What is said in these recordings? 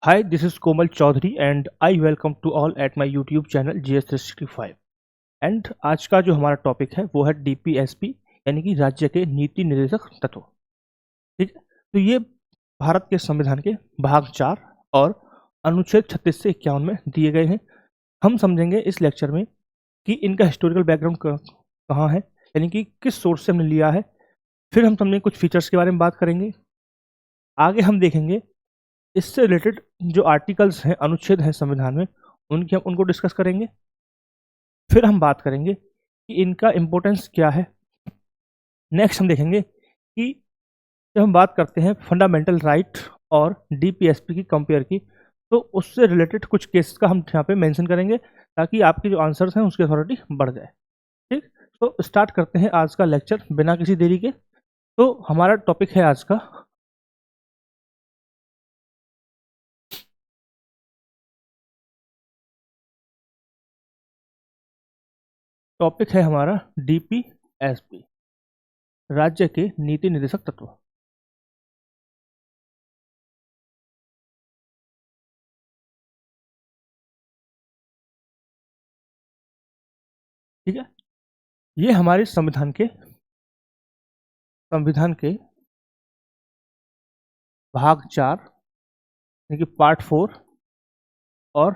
Hi, this is Komal Chaudhary and I welcome to all at my YouTube channel GS365 and आज का जो हमारा topic है वो है डीपीएसपी यानी कि राज्य के नीति निर्देशक तत्व। ठीक है, तो ये भारत के संविधान के भाग 4 और अनुच्छेद 36 से 51 में दिए गए हैं। हम समझेंगे इस लेक्चर में कि इनका हिस्टोरिकल बैकग्राउंड कहाँ है, यानी कि किस सोर्स से हमने लिया है। फिर हम समझेंगे कुछ फीचर्स के बारे में बात करेंगे। आगे हम देखेंगे इससे रिलेटेड जो आर्टिकल्स हैं, अनुच्छेद हैं संविधान में, हम उनको डिस्कस करेंगे। फिर हम बात करेंगे कि इनका इम्पोर्टेंस क्या है। नेक्स्ट हम देखेंगे कि जब हम बात करते हैं फंडामेंटल राइट और डीपीएसपी की कंपेयर की, तो उससे रिलेटेड कुछ केसेस का हम यहाँ पे मेंशन करेंगे ताकि आपके जो आंसर्स हैं उसकी अथॉरिटी बढ़ जाए। ठीक, तो स्टार्ट करते हैं आज का लेक्चर बिना किसी देरी के। तो हमारा टॉपिक है आज का हमारा डीपीएसपी, राज्य के नीति निर्देशक तत्व। ठीक है, ये हमारे संविधान के भाग 4 यानी कि पार्ट 4 और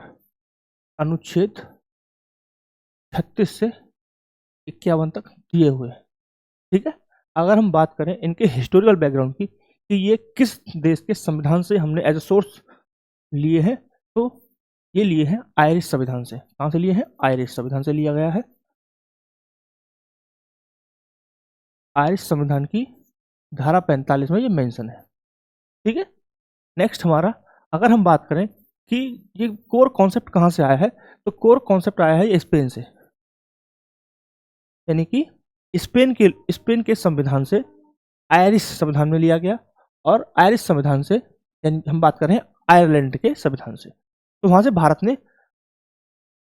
अनुच्छेद 36 से 51 तक दिए हुए हैं। ठीक है, अगर हम बात करें इनके हिस्टोरिकल बैकग्राउंड की कि ये किस देश के संविधान से हमने एज ए सोर्स लिए हैं, तो ये लिए हैं आयरिश संविधान से। कहाँ से लिए हैं? आयरिश संविधान से लिया गया है। आयरिश संविधान की धारा 45 में ये मेंशन है। ठीक है, नेक्स्ट हमारा अगर हम बात करें कि ये कोर कॉन्सेप्ट कहाँ से आया है, तो कोर कॉन्सेप्ट आया है स्पेन से, यानी कि स्पेन के संविधान से आयरिश संविधान में लिया गया, और आयरिश संविधान से यानी हम बात कर रहे हैं आयरलैंड के संविधान से, तो वहां से भारत ने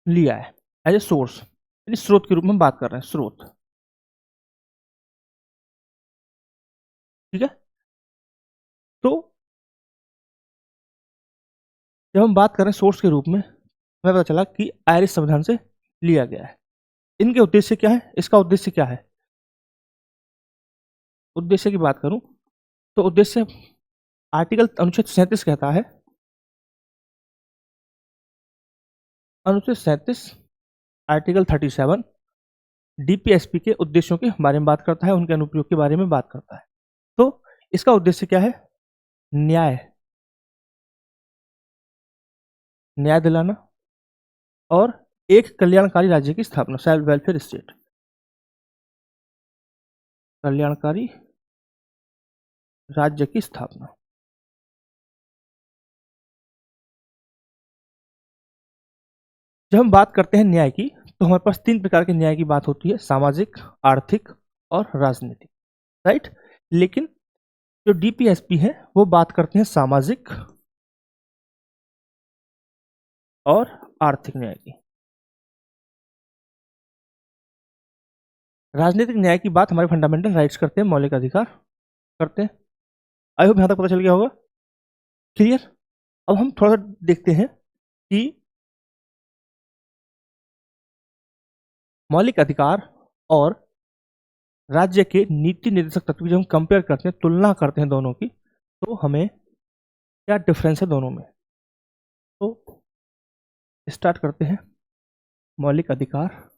लिया है एज ए सोर्स, यानी स्रोत के रूप में बात कर रहे हैं, स्रोत। ठीक है, तो जब हम बात कर रहे हैं सोर्स के रूप में, हमें पता चला कि आयरिश संविधान से लिया गया है। इनके उद्देश्य क्या है? इसका उद्देश्य क्या है? उद्देश्य की बात करूं तो उद्देश्य आर्टिकल अनुच्छेद 37 कहता है, अनुच्छेद 37 आर्टिकल 37 डीपीएसपी के उद्देश्यों के बारे में बात करता है, उनके अनुप्रयोग के बारे में बात करता है। तो इसका उद्देश्य क्या है? न्याय दिलाना और एक कल्याणकारी राज्य की स्थापना, सेल्फ वेलफेयर स्टेट, कल्याणकारी राज्य की स्थापना। जब हम बात करते हैं न्याय की, तो हमारे पास 3 प्रकार के न्याय की बात होती है, सामाजिक, आर्थिक और राजनीतिक, राइट। लेकिन जो डीपीएसपी है वो बात करते हैं सामाजिक और आर्थिक न्याय की। राजनीतिक न्याय की बात हमारे फंडामेंटल राइट्स करते हैं, मौलिक अधिकार करते हैं। आई होप यहां तक पता चल गया होगा, क्लियर। अब हम थोड़ा सा देखते हैं कि मौलिक अधिकार और राज्य के नीति निर्देशक तत्व की जब हम कंपेयर करते हैं, तुलना करते हैं दोनों की, तो हमें क्या डिफरेंस है दोनों में। तो स्टार्ट करते हैं मौलिक अधिकार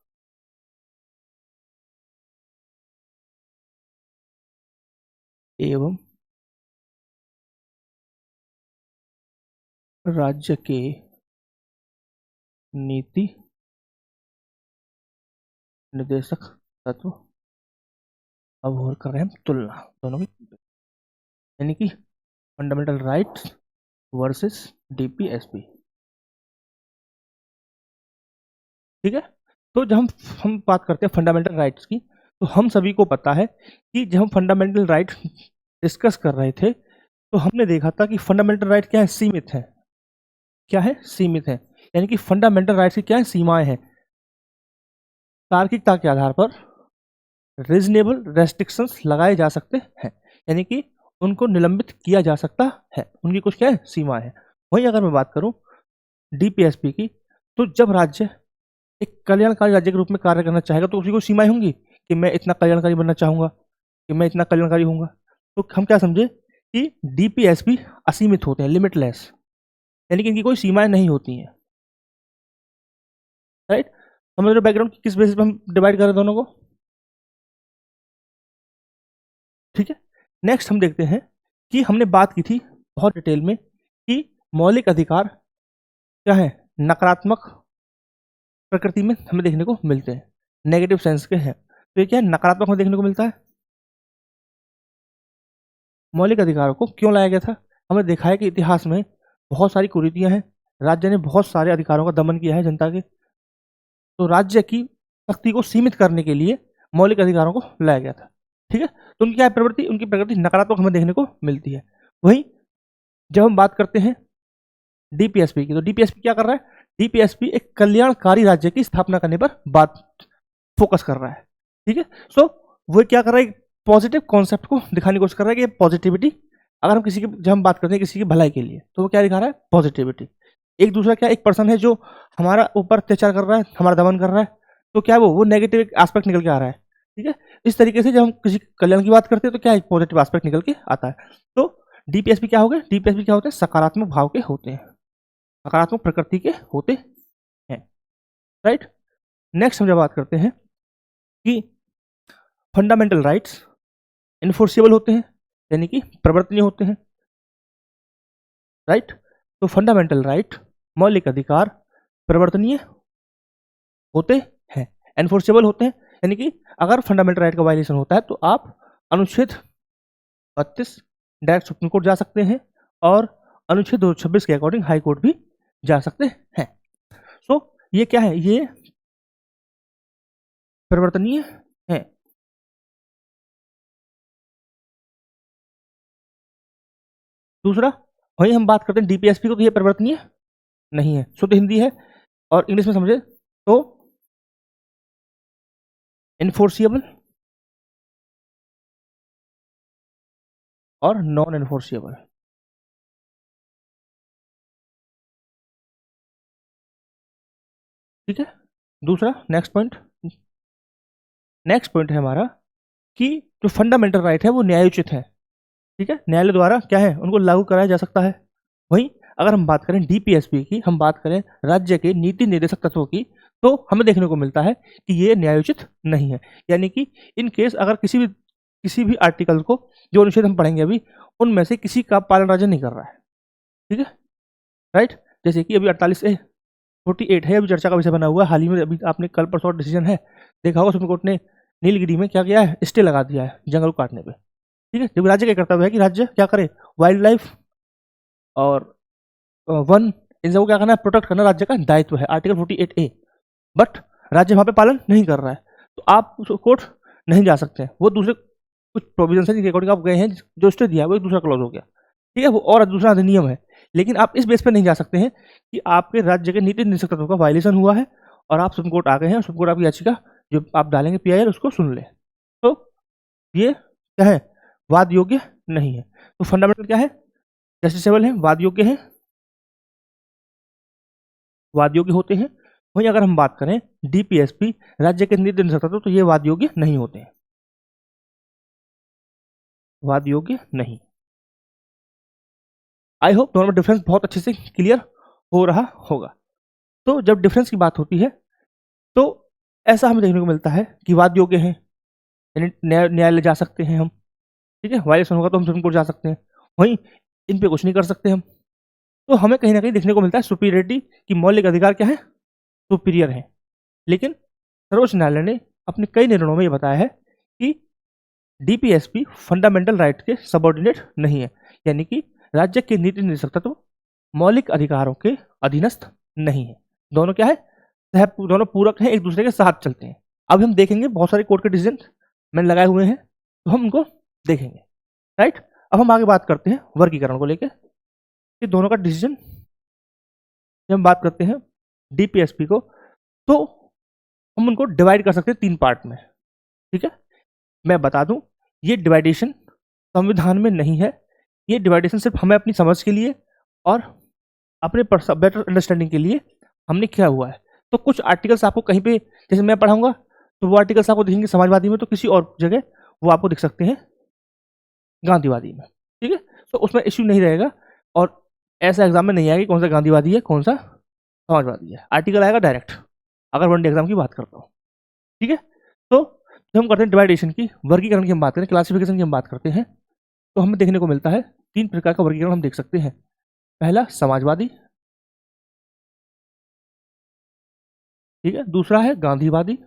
एवं राज्य के नीति निर्देशक तत्व। अब और कर रहे हैं हम तुलना दोनों की, यानी कि फंडामेंटल राइट्स वर्सेस डीपीएसपी। ठीक है, तो जब हम बात करते हैं फंडामेंटल राइट्स की, तो हम सभी को पता है कि जब हम फंडामेंटल राइट डिस्कस कर रहे थे, तो हमने देखा था कि फंडामेंटल राइट क्या है? सीमित है। क्या है? सीमित है, यानी कि फंडामेंटल राइट्स की क्या है? सीमाएं हैं। तार्किकता के आधार पर रीजनेबल रेस्ट्रिक्शंस लगाए जा सकते हैं, यानी कि उनको निलंबित किया जा सकता है, उनकी कुछ क्या है? सीमा है। वहीं अगर मैं बात करूं डीपीएसपी की, तो जब राज्य एक कल्याणकारी राज्य के रूप में कार्य करना चाहेगा तो उसी को सीमाएं होंगी कि मैं इतना कल्याणकारी बनना चाहूंगा, कि मैं इतना कल्याणकारी होऊंगा। तो हम क्या समझे कि डीपीएसपी असीमित होते हैं, लिमिटलेस, यानी कि इनकी कोई सीमाएं नहीं होती हैं। राइट, समझ रहे बैकग्राउंड किस बेसिस पे हम डिवाइड कर रहे हैं दोनों को। ठीक है, नेक्स्ट हम देखते हैं कि हमने बात की थी बहुत डिटेल में कि मौलिक अधिकार क्या है, नकारात्मक प्रकृति में हमें देखने को मिलते हैं, नेगेटिव सेंस के हैं। तो ये क्या है, नकारात्मक में देखने को मिलता है। मौलिक अधिकारों को क्यों लाया गया था, हमने देखा है कि इतिहास में बहुत सारी कुरीतियां हैं, राज्य ने बहुत सारे अधिकारों का दमन किया है जनता के, तो राज्य की शक्ति को सीमित करने के लिए मौलिक अधिकारों को लाया गया था। ठीक है, तो उनकी क्या प्रवृत्ति, उनकी प्रकृति नकारात्मक हमें देखने को मिलती है। वहीं जब हम बात करते हैं डीपीएसपी की, तो डीपीएसपी क्या कर रहा है, डीपीएसपी एक कल्याणकारी राज्य की स्थापना करने पर बात फोकस कर रहा है। ठीक है, सो वो क्या कर रहा है, पॉजिटिव कॉन्सेप्ट को दिखाने की कोशिश कर रहा है कि पॉजिटिविटी, अगर हम किसी की, जब हम बात करते हैं किसी की भलाई के लिए, तो वो क्या दिखा रहा है, पॉजिटिविटी। एक दूसरा क्या, एक पर्सन है जो हमारा ऊपर अत्याचार कर रहा है, हमारा दमन कर रहा है, तो क्या वो नेगेटिव एस्पेक्ट निकल के आ रहा है। ठीक है, इस तरीके से जब हम किसी कल्याण की बात करते हैं तो क्या एक पॉजिटिव एस्पेक्ट निकल के आता है। तो डीपीएसपी क्या हो गए, डीपीएसपी क्या होते हैं, सकारात्मक भाव के होते हैं, सकारात्मक प्रकृति के होते हैं। राइट, नेक्स्ट हम जब बात करते हैं कि फंडामेंटल राइट्स इन्फोर्सिबल होते हैं, यानी कि प्रवर्तनीय होते हैं। राइट, तो फंडामेंटल राइट, मौलिक अधिकार प्रवर्तनीय होते हैं, एनफोर्सेबल होते हैं, यानी कि अगर फंडामेंटल राइट का वायलेशन होता है तो आप अनुच्छेद 32 डायरेक्ट सुप्रीम कोर्ट जा सकते हैं और अनुच्छेद 226 के अकॉर्डिंग हाई कोर्ट भी जा सकते हैं। सो ये क्या है, ये परिवर्तनीय है। दूसरा, वहीं हम बात करते हैं डीपीएसपी को, तो ये परिवर्तनीय नहीं है, शुद्ध हिंदी है और इंग्लिश में समझे तो इन्फोर्सिएबल और नॉन इन्फोर्सिएबल। ठीक है, दूसरा नेक्स्ट पॉइंट है हमारा कि जो फंडामेंटल राइट है वो न्यायोचित है। ठीक है, न्यायालय द्वारा क्या है, उनको लागू कराया जा सकता है। वहीं अगर हम बात करें डीपीएसपी की, हम बात करें राज्य के नीति निर्देशक तत्वों की, तो हमें देखने को मिलता है कि ये न्यायोचित नहीं है, यानी कि इन केस अगर किसी भी आर्टिकल को, जो अनुच्छेद हम पढ़ेंगे अभी, उनमें से किसी का पालन राज्य नहीं कर रहा है। ठीक है, राइट, जैसे कि अभी 48 है, अभी चर्चा का विषय बना हुआ है। हाल ही में अभी आपने कल परसों डिसीजन है देखा होगा, सुप्रीम कोर्ट ने नीलगिरी में क्या किया है, स्टे लगा दिया है जंगल को काटने पे। ठीक है, जब राज्य का कर्तव्य है कि राज्य क्या करे, वाइल्ड लाइफ और वन, इन सबको क्या करना है, प्रोटेक्ट करना राज्य का दायित्व है, आर्टिकल 48A। बट राज्य वहां पे पालन नहीं कर रहा है, तो आप उस कोर्ट नहीं जा सकते हैं। वो दूसरे कुछ प्रोविजन है जिनके अकॉर्डिंग आप गए हैं, जो स्टे दिया है वो एक दूसरा क्लॉज हो गया। ठीक है, वो और दूसरा अधिनियम है, लेकिन आप इस बेस पे नहीं जा सकते हैं कि आपके राज्य के नीति निर्देशक तत्वों का वायलेशन हुआ है और आप सुप्रीम कोर्ट आ गए हैं, सुप्रीम कोर्ट आपकी याचिका जो आप डालेंगे PIL उसको सुन ले। तो ये क्या है, वाद योग्य नहीं है। तो फंडामेंटल क्या है, जस्टिसेबल है, वाद योग्य है, वाद योग्य होते हैं। वहीं अगर हम बात करें डीपीएसपी राज्य के नीति निर्देशक तत्व, तो ये वाद योग्य नहीं होते हैं, वाद योग्य नहीं। आई होप दोनों में डिफरेंस बहुत अच्छे से क्लियर हो रहा होगा। तो जब डिफरेंस की बात होती है तो ऐसा हमें देखने को मिलता है कि वाद योग्य है, यानी न्यायालय जा सकते हैं हम। ठीक है, वायलेशन होगा तो हम सुप्रीम कोर्ट जा सकते हैं, वहीं इन पे कुछ नहीं कर सकते हम। तो हमें कहीं ना कहीं देखने को मिलता है सुपीरियरिटी, की मौलिक अधिकार क्या है, सुपीरियर है। लेकिन सर्वोच्च न्यायालय ने अपने कई निर्णयों में ये बताया है कि डीपीएसपी फंडामेंटल राइट के सबऑर्डिनेट नहीं है, यानी कि राज्य के नीति निर्देशक तत्व मौलिक अधिकारों के अधीनस्थ नहीं है। दोनों क्या है, दोनों पूरक हैं, एक दूसरे के साथ चलते हैं। अब हम देखेंगे बहुत सारे कोर्ट के डिसीजन मैंने लगाए हुए हैं, तो हम उनको देखेंगे। राइट, अब हम आगे बात करते हैं वर्गीकरण को लेकर कि दोनों का डिसीजन। जब हम बात करते हैं डीपीएसपी को, तो हम उनको डिवाइड कर सकते हैं 3 पार्ट में। ठीक है, मैं बता दूं ये डिवाइडेशन संविधान में नहीं है, ये डिवाइडेशन सिर्फ हमें अपनी समझ के लिए और अपने बेटर अंडरस्टैंडिंग के लिए हमने किया हुआ है। तो कुछ आर्टिकल्स आपको कहीं पे, जैसे मैं पढ़ाऊंगा तो वो आर्टिकल्स आपको दिखेंगे समाजवादी में, तो किसी और जगह वो आपको दिख सकते हैं गांधीवादी में। ठीक है, तो उसमें इश्यू नहीं रहेगा और ऐसा एग्जाम में नहीं आएगा कि कौन सा गांधीवादी है कौन सा समाजवादी है। आर्टिकल आएगा डायरेक्ट, अगर वनडे एग्जाम की बात करता हूँ। ठीक है, तो जब हम करते हैं डिवाइडेशन की, वर्गीकरण की हम बात करें, क्लासिफिकेशन की हम बात करते हैं, तो हमें देखने को मिलता है 3 प्रकार का वर्गीकरण हम देख सकते हैं। पहला समाजवादी, ठीक है, दूसरा है गांधीवादी,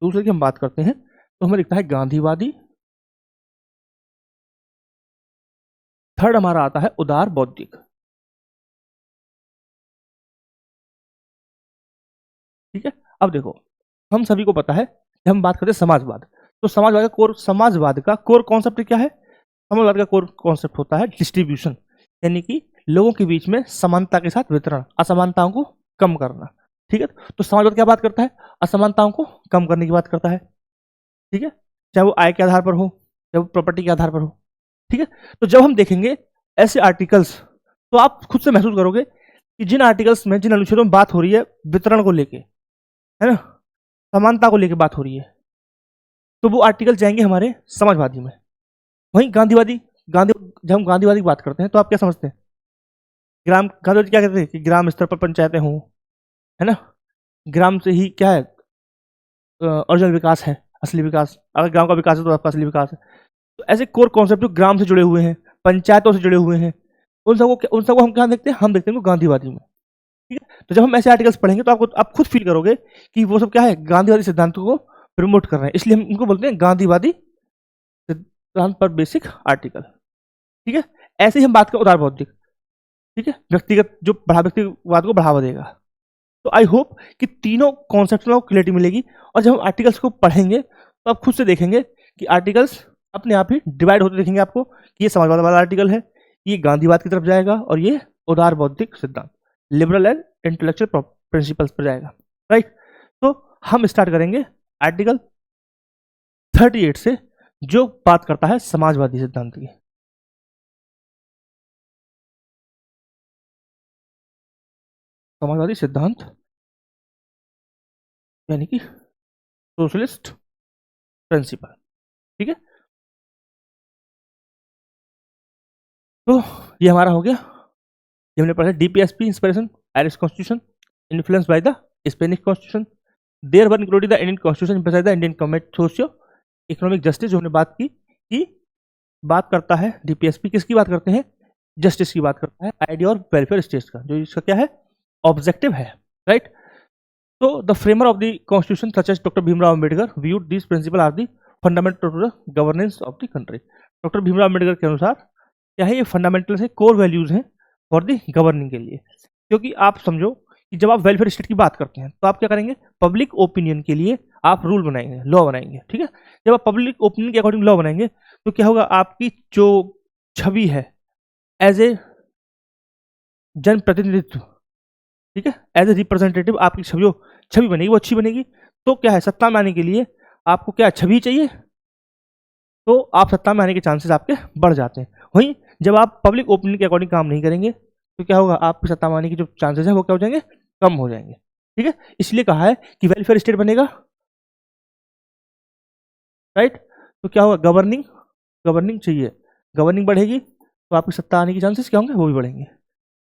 दूसरे की हम बात करते हैं तो हमें दिखता है गांधीवादी। थर्ड हमारा आता है उदार बौद्धिक। ठीक है, अब देखो हम सभी को पता है जब हम बात करते हैं समाजवाद, तो समाजवाद का कोर कॉन्सेप्ट क्या है? समाजवाद का कोर कॉन्सेप्ट होता है डिस्ट्रीब्यूशन, यानी कि लोगों के बीच में समानता के साथ वितरण, असमानताओं को कम करना। ठीक है, तो समाजवाद क्या बात करता है? असमानताओं को कम करने की बात करता है। ठीक है, चाहे वो आय के आधार पर हो, चाहे वो प्रॉपर्टी के आधार पर हो। ठीक है, तो जब हम देखेंगे ऐसे आर्टिकल्स, तो आप खुद से महसूस करोगे कि जिन आर्टिकल्स में, जिन अनुच्छेदों में बात हो रही है वितरण को लेके, है ना, समानता को लेके बात हो रही है, तो वो आर्टिकल जाएंगे हमारे समाजवादी में। वहीं गांधी जब हम गांधीवादी की बात करते हैं तो आप क्या समझते हैं? गांधीवादी क्या कहते हैं कि ग्राम स्तर पर पंचायतें हों, है ना, ग्राम से ही क्या है ओरिजिनल विकास है, असली विकास। अगर ग्राम का विकास है तो आपका असली विकास है। तो ऐसे कोर कॉन्सेप्ट जो ग्राम से जुड़े हुए हैं, पंचायतों से जुड़े हुए हैं, उन सबको हम क्या देखते हैं? हम देखते हैं गांधीवादी में। ठीक है, तो जब हम ऐसे आर्टिकल्स पढ़ेंगे तो आप खुद फील करोगे कि वो सब क्या है, गांधीवादी सिद्धांतों को प्रमोट कर रहे हैं, इसलिए हम इनको बोलते हैं गांधीवादी सिद्धांत पर बेसिक आर्टिकल। ठीक है, ऐसे ही हम बात करें उदार बौद्धिक। ठीक है, व्यक्तिगतवाद को बढ़ावा देगा। तो आई होप कि तीनों कॉन्सेप्ट में आपको क्लियरिटी मिलेगी, और जब हम आर्टिकल्स को पढ़ेंगे तो आप खुद से देखेंगे कि आर्टिकल्स अपने आप ही डिवाइड होते दिखेंगे आपको कि ये समाजवाद वाला आर्टिकल है, ये गांधीवाद की तरफ जाएगा, और ये उदार बौद्धिक सिद्धांत, लिबरल एंड इंटेलेक्चुअल प्रिंसिपल्स पर जाएगा। राइट, तो हम स्टार्ट करेंगे आर्टिकल 38 से, जो बात करता है समाजवादी सिद्धांत की। समाजवादी सिद्धांत यानी कि सोशलिस्ट प्रिंसिपल। ठीक है, तो ये हमारा हो गया। ये हमने पढ़ा DPSP inspiration, Irish constitution, influence by the Spanish constitution, there were included the Indian constitution emphasize the Indian commit socio economic justice, जो हमने बात की कि बात करता है डीपीएसपी, किसकी बात करते हैं? जस्टिस की बात करता है, आइडिया और वेलफेयर स्टेट्स का, जो इसका क्या है, ऑब्जेक्टिव है। राइट, तो the framer of the constitution such as doctor Bhimrao Ambedkar viewed this principle are the fundamental to the governance of the country. Doctor Bhimrao Ambedkar के अनुसार क्या है, ये फंडामेंटल है, कोर वैल्यूज हैं फॉर द गवर्निंग के लिए। क्योंकि आप समझो कि जब आप वेलफेयर स्टेट की बात करते हैं तो आप क्या करेंगे? पब्लिक ओपिनियन के लिए आप रूल बनाएंगे, लॉ बनाएंगे। ठीक है, जब आप पब्लिक ओपिनियन के अकॉर्डिंग लॉ बनाएंगे तो क्या होगा, आपकी जो छवि है एज ए जनप्रतिनिधित्व, ठीक है, एज ए रिप्रेजेंटेटिव, आपकी छवि बनेगी, वो अच्छी बनेगी। तो क्या है, सत्ता में आने के लिए आपको क्या छवि चाहिए, तो आप सत्ता में आने के चांसेस आपके बढ़ जाते हैं। वहीं जब आप पब्लिक ओपिनियन के अकॉर्डिंग काम नहीं करेंगे तो क्या होगा, आपकी सत्ता में आने की जो चांसेस है वो क्या हो जाएंगे, कम हो जाएंगे। ठीक है, इसलिए कहा है कि वेलफेयर स्टेट बनेगा। राइट, तो क्या होगा, गवर्निंग गवर्निंग चाहिए, गवर्निंग बढ़ेगी तो आपकी सत्ता आने की चांसेस क्या होंगे, वो भी बढ़ेंगे।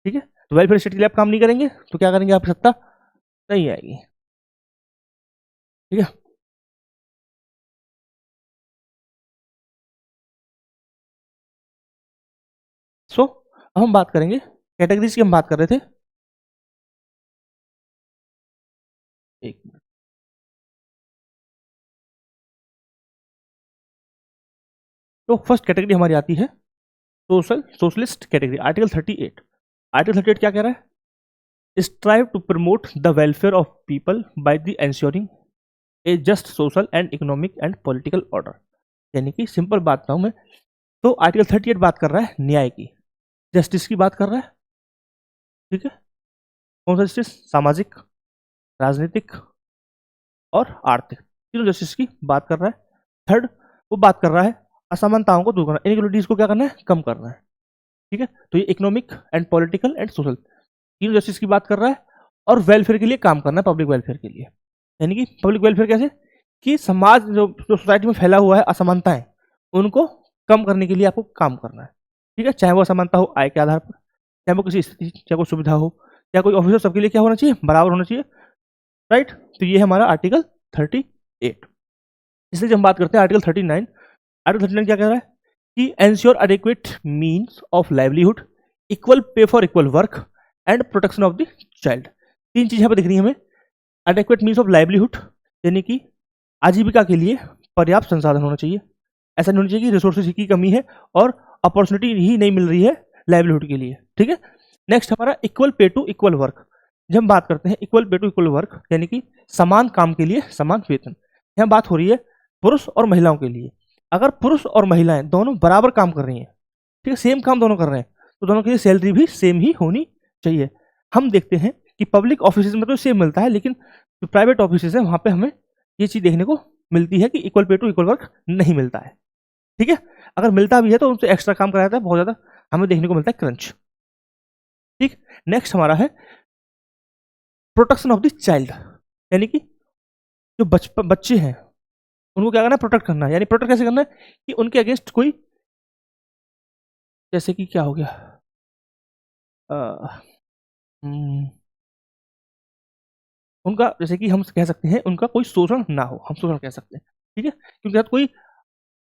ठीक है, तो वेलफेयर स्टेट के लिए आप काम नहीं करेंगे तो क्या करेंगे, आपकी सत्ता नहीं आएगी। ठीक है, सो अब हम बात करेंगे कैटेगरीज की, हम बात कर रहे थे। एक मिनट, तो फर्स्ट कैटेगरी हमारी आती है सोशलिस्ट कैटेगरी, आर्टिकल 38। आर्टिकल 38 क्या कह रहा है? Strive to promote the welfare of people by the ensuring a just social and economic and political order. यानी कि सिंपल बात बताऊं मैं, तो आर्टिकल 38 बात कर रहा है न्याय की, जस्टिस की बात कर रहा है। ठीक है, कौन सा जस्टिस? सामाजिक, राजनीतिक और आर्थिक, तीनों जस्टिस की बात कर रहा है। थर्ड, वो बात कर रहा है असमानताओं को दूर करना, इनइक्वालिटीज को क्या करना है, कम करना है। ठीक है, तो ये economic and political and social तीनों जस्टिस की बात कर रहा है, और वेलफेयर के लिए काम करना है, पब्लिक वेलफेयर के लिए। यानी कि पब्लिक वेलफेयर कैसे, कि समाज जो सोसाइटी में फैला हुआ है असमानताएं, उनको कम करने के लिए आपको काम करना है। ठीक है, चाहे वो असमानता हो आय के आधार पर, चाहे वो किसी स्थिति, चाहे कोई सुविधा हो, चाहे कोई ऑफिसर, सबके लिए क्या होना चाहिए, बराबर होना चाहिए। राइट, तो ये है हमारा आर्टिकल 38। इसलिए जब हम बात करते हैं आर्टिकल 39, आर्टिकल 39 क्या कह रहा है कि ensure adequate means of livelihood, equal pay for equal work and protection of the child. तीन चीज यहाँ पे दिख रही है हमें। एडिक्वेट मीन्स ऑफ लाइवलीहुड, यानी कि आजीविका के लिए पर्याप्त संसाधन होना चाहिए। ऐसा नहीं होना चाहिए कि रिसोर्सेज की कमी है और अपॉर्चुनिटी ही नहीं मिल रही है लाइवलीहुड के लिए। ठीक है, नेक्स्ट हमारा equal pay two equal work. जब हम बात करते हैं equal pay two equal work, यानी कि समान काम के लिए समान वेतन, यहाँ बात हो रही है पुरुष और महिलाओं के लिए। अगर पुरुष और महिलाएं दोनों बराबर काम कर रही हैं, ठीक है, सेम काम दोनों कर रहे हैं, तो दोनों की सैलरी भी सेम ही होनी चाहिए। हम देखते हैं कि पब्लिक ऑफिस में तो सेम मिलता है, लेकिन जो प्राइवेट ऑफिस है वहां पे हमें ये चीज देखने को मिलती है कि equal pay two equal work नहीं मिलता है। ठीक है, अगर मिलता भी है तो उनसे एक्स्ट्रा काम कराया जाता है, बहुत ज्यादा हमें देखने को मिलता है क्रंच। ठीक, नेक्स्ट हमारा है प्रोटेक्शन ऑफ द चाइल्ड, यानी कि जो बच्चे हैं उनको क्या करना है, प्रोटेक्ट करना है। यानी प्रोटेक्ट कैसे करना है कि उनके अगेंस्ट कोई, जैसे कि क्या हो गया, उनका जैसे कि हम कह सकते हैं उनका कोई शोषण ना हो, हम शोषण कह सकते हैं। ठीक है, क्योंकि साथ कोई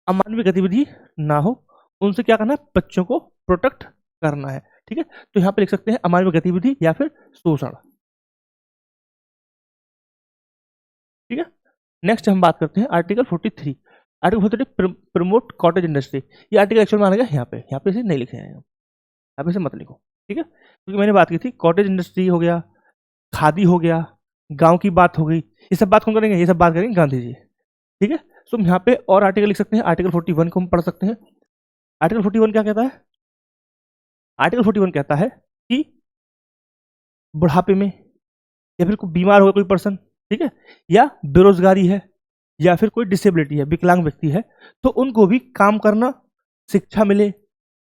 अमानवीय गतिविधि ना हो, उनसे क्या करना है, बच्चों को प्रोटेक्ट करना है। ठीक है, तो यहाँ पे लिख सकते हैं अमानवीय गतिविधि या फिर शोषण। ठीक है, नेक्स्ट हम बात करते हैं article 43। Article 43 promote cottage industry. ये आर्टिकल एक्चुअल में आएगा यहाँ पे इसे नहीं लिखे हैं, यहाँ पे इसे मत लिखो। ठीक है, क्योंकि मैंने बात की थी कॉटेज इंडस्ट्री हो गया, खादी हो गया, गांव की बात हो गई, ये सब बात कौन करेंगे, ये सब बात करेंगे गांधी जी। ठीक है, तो हम यहाँ पे और आर्टिकल लिख सकते हैं। आर्टिकल 41 को हम पढ़ सकते हैं। आर्टिकल 41 क्या कहता है, आर्टिकल 41 कहता है कि बुढ़ापे में या फिर कोई बीमार हो कोई पर्सन, ठीक है, या बेरोजगारी है या फिर कोई डिसेबिलिटी है, विकलांग व्यक्ति है, तो उनको भी काम करना, शिक्षा मिले, है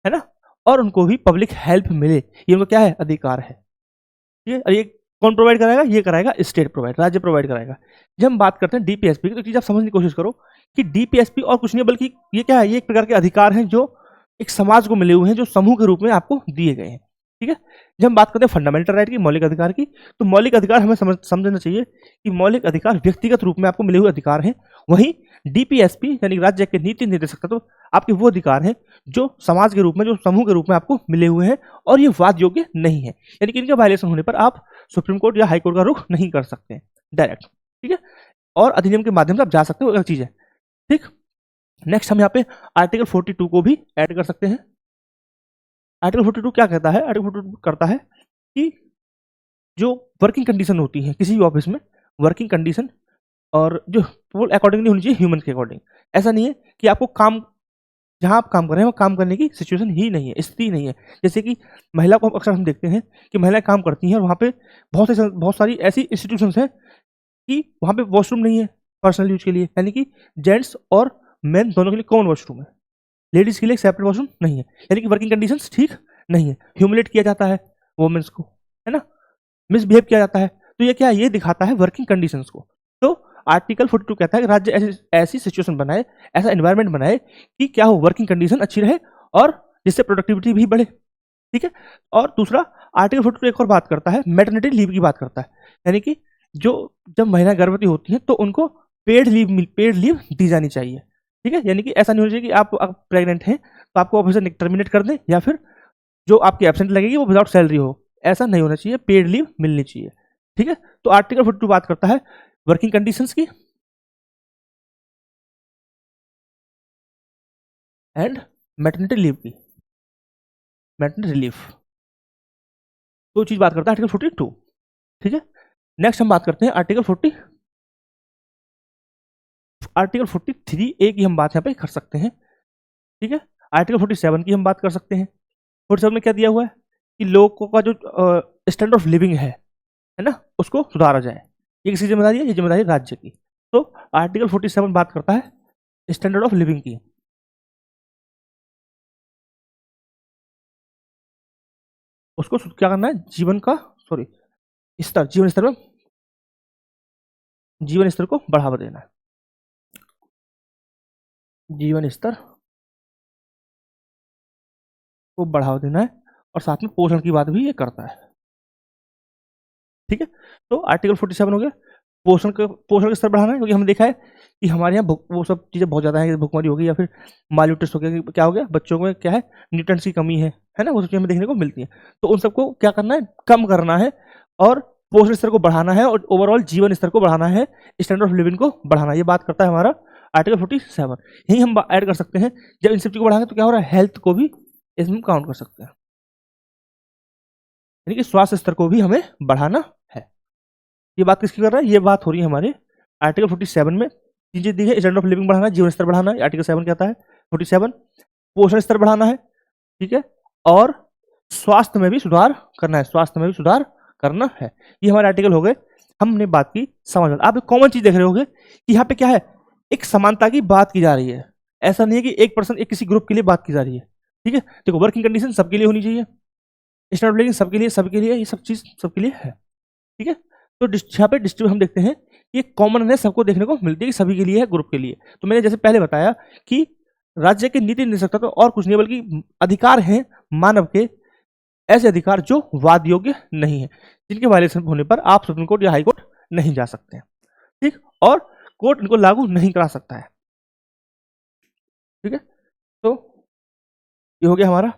ना, और उनको भी पब्लिक हेल्प मिले, ये उनको क्या है, अधिकार है। ठीक है, और ये कौन प्रोवाइड कराएगा, ये कराएगा स्टेट प्रोवाइड, राज्य प्रोवाइड कराएगा। जब हम बात करते हैं डीपीएसपी की, तो चीज आप समझने की कोशिश करो कि डीपीएसपी और कुछ नहीं बल्कि ये क्या है, ये एक प्रकार के अधिकार हैं जो एक समाज को मिले हुए हैं, जो समूह के रूप में आपको दिए गए हैं। ठीक है, जब हम बात करते हैं फंडामेंटल राइट की, मौलिक अधिकार की, तो मौलिक अधिकार हमें समझना चाहिए कि मौलिक अधिकार व्यक्तिगत रूप में आपको मिले हुए अधिकार हैं। वहीं डीपीएसपी यानी राज्य के नीति निर्देशक तत्व आपके वो अधिकार हैं जो समाज के रूप में, जो समूह के रूप में आपको मिले हुए हैं, और ये वाद योग्य नहीं है। यानी कि इनके वायलेशन होने पर आप सुप्रीम कोर्ट या हाई कोर्ट का रुख नहीं कर सकते डायरेक्ट। ठीक है, और अधिनियम के माध्यम से आप जा सकते हो, अलग चीज है। ठीक, नेक्स्ट हम यहाँ पे आर्टिकल 42 को भी ऐड कर सकते हैं। आर्टिकल 42 क्या कहता है, आर्टिकल 42 करता है कि जो वर्किंग कंडीशन होती है किसी भी ऑफिस में, वर्किंग कंडीशन और जो पोल अकॉर्डिंग नहीं होनी चाहिए, ह्यूमन के अकॉर्डिंग। ऐसा नहीं है कि आपको काम, जहां आप काम कर रहे हैं वो काम करने की सिचुएशन ही नहीं है, स्थिति नहीं है। जैसे कि महिला को अक्सर हम देखते हैं कि महिलाएं काम करती हैं और वहाँ पे बहुत सारी ऐसी इंस्टीट्यूशंस हैं कि वहाँ पे वॉशरूम नहीं है पर्सनल यूज के लिए, यानी कि जेंट्स और मेन दोनों के लिए कॉमन वॉशरूम है, लेडीज के लिए सेपरेट वॉशरूम नहीं है। यानी कि वर्किंग कंडीशंस ठीक नहीं है, ह्यूमिलेट किया जाता है वुमेन्स को, है ना, मिसबिहेव किया जाता है। तो ये क्या, ये दिखाता है वर्किंग कंडीशंस को। तो आर्टिकल 42 कहता है कि राज्य ऐसी सिचुएशन बनाए, ऐसा एनवायरनमेंट बनाए कि क्या हो, वर्किंग कंडीशन अच्छी रहे और जिससे प्रोडक्टिविटी भी बढ़े। ठीक है, और दूसरा आर्टिकल 42 एक और बात करता है, मैटरनिटी लीव की बात करता है। यानी कि जो जब महिला गर्भवती होती हैं तो उनको पेड लीव दी जानी चाहिए। ठीक है, यानी कि ऐसा नहीं होना चाहिए कि आप प्रेग्नेंट हैं तो आपको ऑफिस से टर्मिनेट कर दें, या फिर जो आपकी एब्सेंट लगेगी वो विदाउट सैलरी हो, ऐसा नहीं होना चाहिए, पेड लीव मिलनी चाहिए। ठीक है, तो आर्टिकल 42 बात करता है वर्किंग कंडीशंस की एंड मैटरनिटी लीव की, मैटरनिटी रिलीफ, दो चीज बात करता है आर्टिकल 42। ठीक है, नेक्स्ट हम बात करते हैं आर्टिकल 43 ए की हम बात यहाँ पे कर सकते हैं। ठीक है, आर्टिकल 47 की हम बात कर सकते हैं। 47 में क्या दिया हुआ है कि लोगों का जो स्टैंडर्ड ऑफ लिविंग है ना, उसको सुधारा जाए। ये किसकी जिम्मेदारी है, ये जिम्मेदारी राज्य की। तो आर्टिकल 47 बात करता है स्टैंडर्ड ऑफ लिविंग की। उसको क्या करना है, जीवन का सॉरी स्तर, जीवन स्तर को बढ़ावा देना है, जीवन स्तर को बढ़ावा देना है, और साथ में पोषण की बात भी ये करता है। ठीक है, तो आर्टिकल 47 हो गया, पोषण का स्तर बढ़ाना है, क्योंकि हमने देखा है कि हमारे यहाँ वो सब चीज़ें बहुत ज़्यादा है, भुखमरी हो गई या फिर मालन्यूट्रिशन हो गया, क्या हो गया, बच्चों में क्या है, न्यूट्रिएंट्स की कमी है ना, वो सब चीज़ें हमें देखने को मिलती हैं। तो उन सबको क्या करना है, कम करना है, और पोषण स्तर को बढ़ाना है, और ओवरऑल जीवन स्तर को बढ़ाना है, स्टैंडर्ड ऑफ लिविंग को बढ़ाना है। ये बात करता है हमारा आर्टिकल 47। यही हम ऐड कर सकते हैं, जब इन सब चीज़ को बढ़ाएंगे तो क्या हो रहा है, हेल्थ को भी इसमें काउंट कर सकते हैं, यानी कि स्वास्थ्य स्तर को भी हमें बढ़ाना है। ये बात किसकी कर रहा है, ये बात हो रही है हमारे आर्टिकल 47 में। चीजें दी है, स्टैंडर्ड ऑफ लिविंग बढ़ाना है, जीवन स्तर बढ़ाना है, आर्टिकल 7 कहता है 47, पोषण स्तर बढ़ाना है, ठीक है, और स्वास्थ्य में भी सुधार करना है, स्वास्थ्य में भी सुधार करना है। ये हमारे आर्टिकल हो गए। हमने बात की समझ में, आप एक कॉमन चीज देख रहे होंगे कि यहाँ पे क्या है, एक समानता की बात की जा रही है। ऐसा नहीं है कि एक पर्सन एक किसी ग्रुप के लिए बात की जा रही है। ठीक है, देखो वर्किंग कंडीशन सबके लिए होनी चाहिए, स्टैंडर्ड ऑफ लिविंग सबके लिए, ये सब चीज सबके लिए है। ठीक है, तो यहाँ पे डिस्ट्रीब्यूट हम देखते हैं, ये कॉमन है, सबको देखने को मिलती है कि सभी के लिए है, ग्रुप के लिए। तो मैंने जैसे पहले बताया कि राज्य के नीति निर्देशकता तो और कुछ नहीं बल्कि अधिकार हैं मानव के, ऐसे अधिकार जो वाद योग्य नहीं है, जिनके वायलेशन होने पर आप सुप्रीम कोर्ट या हाई कोर्ट नहीं जा सकते हैं। ठीक, और कोर्ट इनको लागू नहीं करा सकता है। ठीक है, तो ये हो गया हमारा।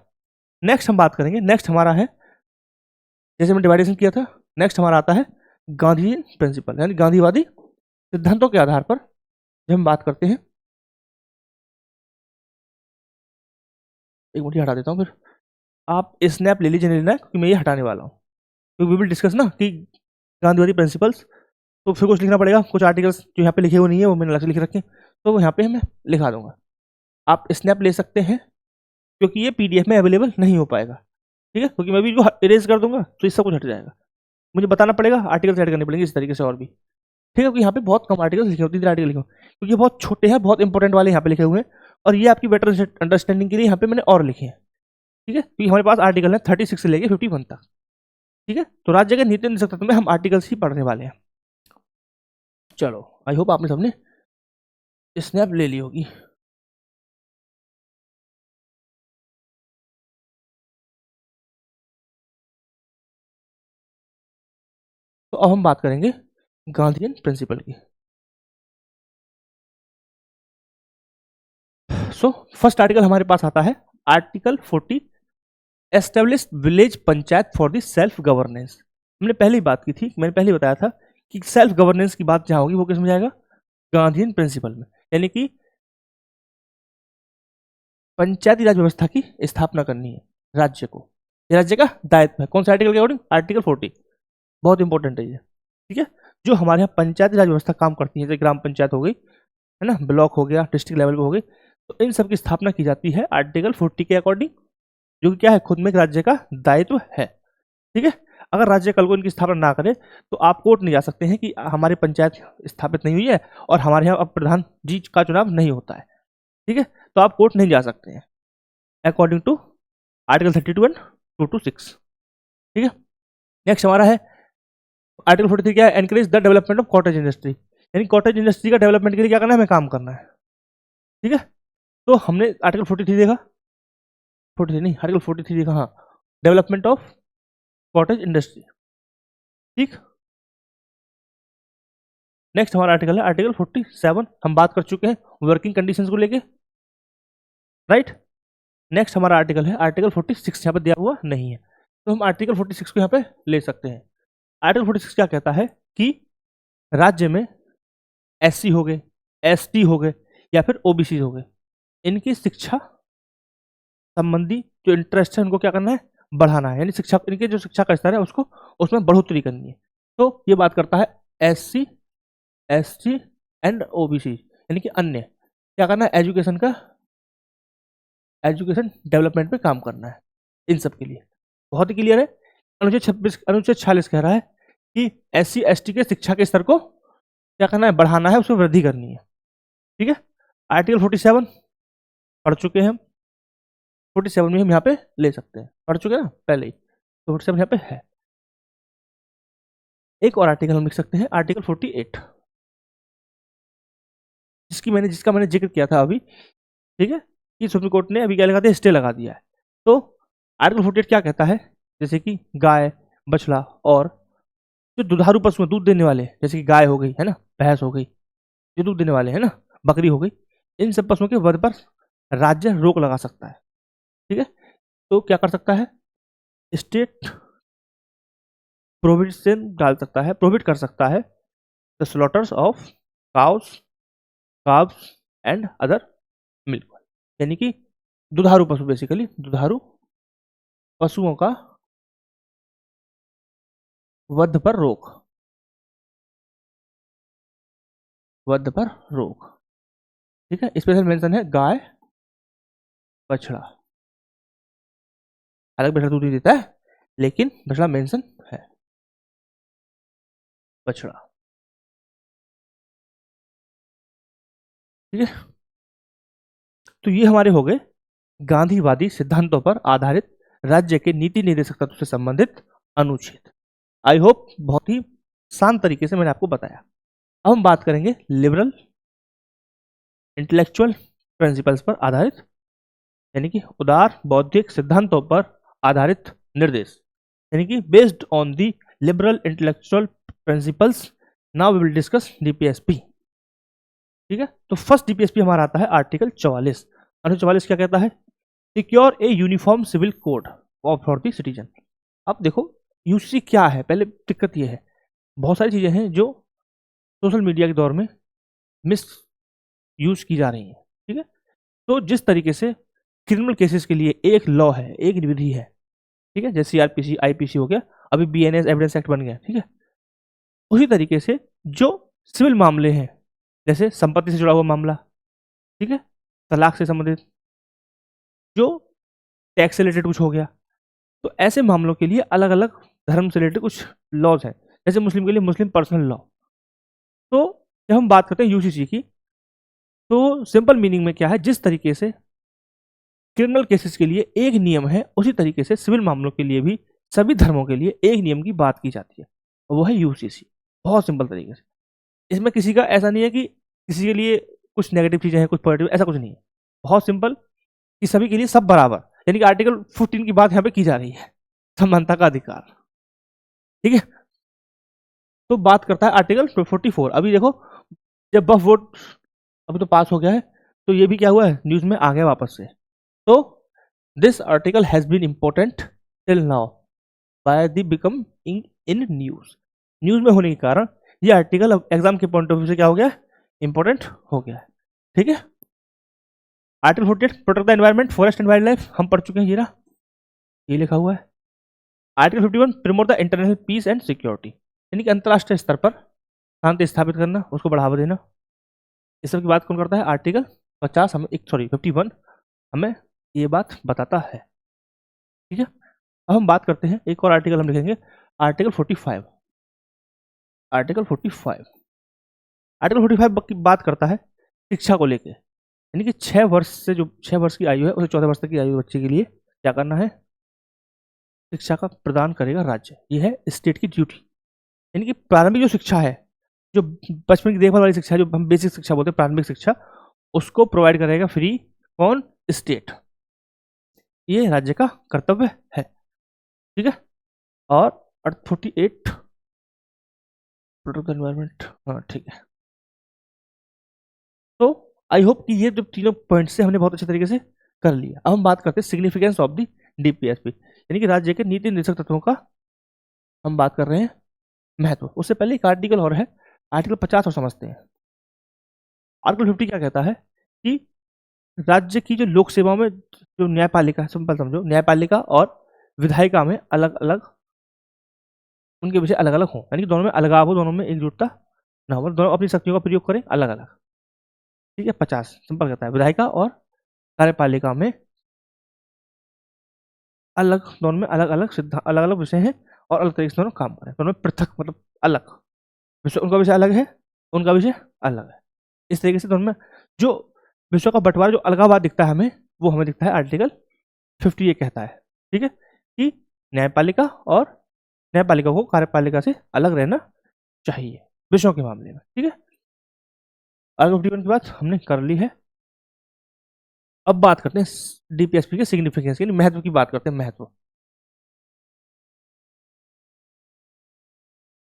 नेक्स्ट हम बात करेंगे, नेक्स्ट हमारा है, जैसे हमने डिवाइडेशन किया था, नेक्स्ट हमारा आता है गांधी प्रिंसिपल, यानी गांधीवादी सिद्धांतों के आधार पर जब हम बात करते हैं। एक मिनट हटा देता हूँ, फिर आप स्नैप ले लीजिए, नहीं लेना है क्योंकि मैं ये हटाने वाला हूँ, क्योंकि वी विल डिस्कस ना कि गांधीवादी प्रिंसिपल्स, तो फिर कुछ लिखना पड़ेगा, कुछ आर्टिकल्स जो यहाँ पे लिखे हुए नहीं है वो मैंने अलग से लिख रखे हैं, तो यहाँ पे मैं लिखा दूंगा। आप स्नैप ले सकते हैं, क्योंकि ये पीडीएफ में अवेलेबल नहीं हो पाएगा। ठीक है, क्योंकि मैं भी जो इरेज कर दूंगा तो इस सब कुछ हट जाएगा, मुझे बताना पड़ेगा, आर्टिकल्स ऐड करने पड़ेंगे इस तरीके से और भी। ठीक है, क्योंकि यहाँ पे बहुत कम आर्टिकल्स लिखे हुए, 3 आर्टिकल लिखे हुए, क्योंकि ये बहुत छोटे हैं, बहुत इंपॉर्टेंट वाले यहाँ पे लिखे हुए हैं, और ये आपकी बेटर अंडरस्टैंडिंग के लिए यहाँ पे मैंने और लिखे हैं। ठीक है, क्योंकि हमारे पास आर्टिकल है 36 से लेके 51 तक। ठीक है, तो राज्य के नीति निर्देशक तत्व में हम आर्टिकल्स ही पढ़ने वाले हैं। चलो, आई होप आपने सबने स्नैप ले ली होगी। तो अब हम बात करेंगे गांधीयन प्रिंसिपल की। सो फर्स्ट आर्टिकल हमारे पास आता है article 40, establish village panchayat for the self governance. हमने पहले ही बात की थी, मैंने पहले बताया था कि सेल्फ गवर्नेंस की बात जहां होगी वो किसमें जाएगा, गांधीयन प्रिंसिपल में, यानी कि पंचायती राज व्यवस्था की स्थापना करनी है राज्य को, ये राज्य का दायित्व है। कौन सा आर्टिकल के अकॉर्डिंग, आर्टिकल 40, बहुत इंपॉर्टेंट है ये। ठीक है, जो हमारे यहाँ पंचायती राज व्यवस्था काम करती है, जैसे ग्राम पंचायत हो गई है ना, ब्लॉक हो गया, डिस्ट्रिक्ट लेवल पे हो गई, तो इन सब की स्थापना की जाती है आर्टिकल 40 के अकॉर्डिंग, जो कि क्या है, खुद में एक राज्य का दायित्व है। ठीक है, अगर राज्य कल को इनकी स्थापना ना करे तो आप कोर्ट नहीं जा सकते हैं कि हमारी पंचायत स्थापित नहीं हुई है और हमारे यहाँ अब प्रधान जी का चुनाव नहीं होता है। ठीक है, तो आप कोर्ट नहीं जा सकते हैं अकॉर्डिंग टू आर्टिकल 32 एंड 226। ठीक है, नेक्स्ट हमारा है आर्टिकल 43, क्या है, encourage the development of cottage industry, यानी कॉटेज इंडस्ट्री का डेवलपमेंट के लिए क्या करना है, हमें काम करना है। ठीक है, तो हमने आर्टिकल 43 देखा, 43 नहीं, आर्टिकल 43 देखा, हाँ, डेवलपमेंट ऑफ कॉटेज इंडस्ट्री। ठीक, नेक्स्ट हमारा आर्टिकल है आर्टिकल 47, हम बात कर चुके हैं वर्किंग कंडीशंस को लेके, राइट। नेक्स्ट हमारा आर्टिकल है आर्टिकल 46, यहाँ पे दिया हुआ नहीं है, तो हम आर्टिकल 46 को यहाँ पे ले सकते हैं। आर्टिकल 46 क्या कहता है कि राज्य में एससी हो गए, एसटी हो गए या फिर ओबीसी हो गए, इनकी शिक्षा संबंधी जो इंटरेस्ट है उनको क्या करना है, बढ़ाना है, यानी शिक्षा, इनके जो शिक्षा का स्तर है उसको उसमें बढ़ोतरी करनी है। तो ये बात करता है एससी, एसटी एंड ओबीसी, यानी कि अन्य, क्या करना है, एजुकेशन का, एजुकेशन डेवलपमेंट पे काम करना है इन सब के लिए। बहुत ही क्लियर है। अनुच्छेद 46 कह रहा है कि एससी एसटी के शिक्षा के स्तर को क्या करना है, बढ़ाना है, उसमें वृद्धि करनी है। ठीक है, आर्टिकल 47 पढ़ चुके हैं हम, 47 में हम यहाँ पे ले सकते हैं, पढ़ चुके हैं ना पहले ही, तो 47 यहाँ पे है। एक और आर्टिकल हम लिख सकते हैं, आर्टिकल 48, जिसका मैंने जिक्र किया था अभी, ठीक है, कि सुप्रीम कोर्ट ने अभी क्या लगा दिया, स्टे लगा दिया है। तो आर्टिकल 48 क्या कहता है, जैसे कि गाय, बछड़ा और जो दुधारू पशु दूध देने वाले, जैसे कि गाय हो गई है ना, भैंस हो गई, जो दूध देने वाले हैं ना, बकरी हो गई, इन सब पशुओं के वध पर राज्य रोक लगा सकता है। ठीक है, तो क्या कर सकता है, स्टेट प्रोविजन डाल सकता है, प्रोहिबिट कर सकता है the slaughters of cows, calves and other milk, यानी कि दुधारू पशु, बेसिकली दुधारू पशुओं का वध पर रोक, वध पर रोक। ठीक है, स्पेशल मेंशन है गाय, बछड़ा, अलग बछड़ा दूध नहीं देता है, लेकिन बछड़ा मेंशन है, बछड़ा। ठीक है, तो ये हमारे हो गए गांधीवादी सिद्धांतों पर आधारित राज्य के नीति निर्देशक तत्व से संबंधित अनुच्छेद। आई होप बहुत ही शांत तरीके से मैंने आपको बताया। अब हम बात करेंगे लिबरल इंटेलेक्चुअल प्रिंसिपल्स पर आधारित, यानी कि उदार बौद्धिक सिद्धांतों पर आधारित निर्देश, यानी कि based on the liberal intellectual principles now we will discuss DPSP. ठीक है, तो फर्स्ट डीपीएसपी हमारा आता है आर्टिकल 44। अनुच्छेद 44 क्या कहता है, secure a uniform civil code for the citizen. अब देखो यूसीसी क्या है, पहले दिक्कत ये है, बहुत सारी चीजें हैं जो सोशल मीडिया के दौर में मिस यूज की जा रही हैं। ठीक है, तो जिस तरीके से क्रिमिनल केसेस के लिए एक लॉ है, एक विधि है, ठीक है, जैसे सीआरपीसी, आईपीसी हो गया, अभी बीएनएस एविडेंस एक्ट बन गया। ठीक है, उसी तरीके से जो सिविल मामले हैं, जैसे संपत्ति से जुड़ा हुआ मामला, ठीक है, तलाक से संबंधित, जो टैक्स से रिलेटेड कुछ हो गया, तो ऐसे मामलों के लिए अलग अलग धर्म से रिलेटेड कुछ लॉज हैं, जैसे मुस्लिम के लिए मुस्लिम पर्सनल लॉ। तो जब हम बात करते हैं यूसीसी की, तो सिंपल मीनिंग में क्या है, जिस तरीके से क्रिमिनल केसेस के लिए एक नियम है, उसी तरीके से सिविल मामलों के लिए भी सभी धर्मों के लिए एक नियम की बात की जाती है, और वो है यूसीसी। बहुत सिंपल तरीके से, इसमें किसी का ऐसा नहीं है कि किसी के लिए कुछ नेगेटिव चीजें हैं, कुछ पॉजिटिव, ऐसा कुछ नहीं है। बहुत सिंपल कि सभी के लिए सब बराबर, यानी कि आर्टिकल 15 की बात यहाँ पे की जा रही है, समानता का अधिकार। ठीक है, तो बात करता है आर्टिकल 44। अभी देखो, जब बफ वोट अभी तो पास हो गया है, तो ये भी क्या हुआ है, न्यूज में आ गया वापस से। तो this article has been important till now by the become in news में होने के कारण ये आर्टिकल अब एग्जाम के पॉइंट ऑफ व्यू से क्या हो गया, इंपॉर्टेंट हो गया है। ठीक है, article 48 protect the environment, forest and wild life, हम पढ़ चुके हैं, ये लिखा हुआ है। Article 51 promote the international peace and security, यानी कि अंतरराष्ट्रीय स्तर पर शांति स्थापित करना, उसको बढ़ावा देना। इस सब की बात कौन करता है, आर्टिकल 50 हमें 51 हमें ये बात बताता है। ठीक है, अब हम बात करते हैं, एक और आर्टिकल हम लिखेंगे, आर्टिकल 45। आर्टिकल 45 की बात करता है शिक्षा को लेकर, यानी कि 6 वर्ष से जो 6 वर्ष की आयु है, उसे 14 वर्ष तक की आयु बच्चे के लिए क्या करना है, शिक्षा का प्रदान करेगा राज्य। ये है स्टेट की ड्यूटी, यानी कि प्रारंभिक जो शिक्षा है, जो बचपन की देखभाल वाली शिक्षा, जो हम बेसिक शिक्षा बोलते हैं, प्रारंभिक शिक्षा, उसको प्रोवाइड करेगा फ्री कौन, स्टेट। ये राज्य का कर्तव्य है। ठीक है, और 48 प्रोटेक्ट द एनवायरमेंट, हाँ ठीक है। तो आई होप कि ये जो तीनों पॉइंट्स से हमने बहुत अच्छे तरीके से कर लिया। अब हम बात करते हैं सिग्निफिकेंस ऑफ द डीपीएसपी, यानी कि राज्य के नीति निर्देशक तत्वों का हम बात कर रहे हैं महत्व। उससे पहले एक आर्टिकल और है, आर्टिकल 50 और समझते हैं। आर्टिकल 50 क्या कहता है कि राज्य की जो लोक सेवा में जो न्यायपालिका, सिंपल समझो, न्यायपालिका और विधायिका में अलग अलग, उनके विषय अलग अलग हों, यानी कि दोनों में अलगाव हो, दोनों में एकजुटता ना हो, दोनों अपनी शक्तियों का प्रयोग करें अलग अलग। ठीक है, 50 सिंपल कहता है विधायिका और कार्यपालिका में अलग, दोनों में अलग अलग सिद्धांत, अलग अलग विषय हैं और अलग तरीके से दोनों काम करें, दोनों में पृथक मतलब अलग विषय, उनका विषय अलग है, उनका विषय अलग है। इस तरीके से दोनों में जो विषयों का बंटवारा, जो अलगावाद दिखता है हमें, वो हमें दिखता है आर्टिकल 50 ये कहता है। ठीक है, कि न्यायपालिका, और न्यायपालिका को कार्यपालिका से अलग रहना चाहिए विषयों के मामले में। ठीक है, आर्टिकल 51 की बात हमने कर ली है। अब बात करते हैं डीपीएसपी के सिग्निफिकेंस यानी महत्व की बात करते हैं। महत्व,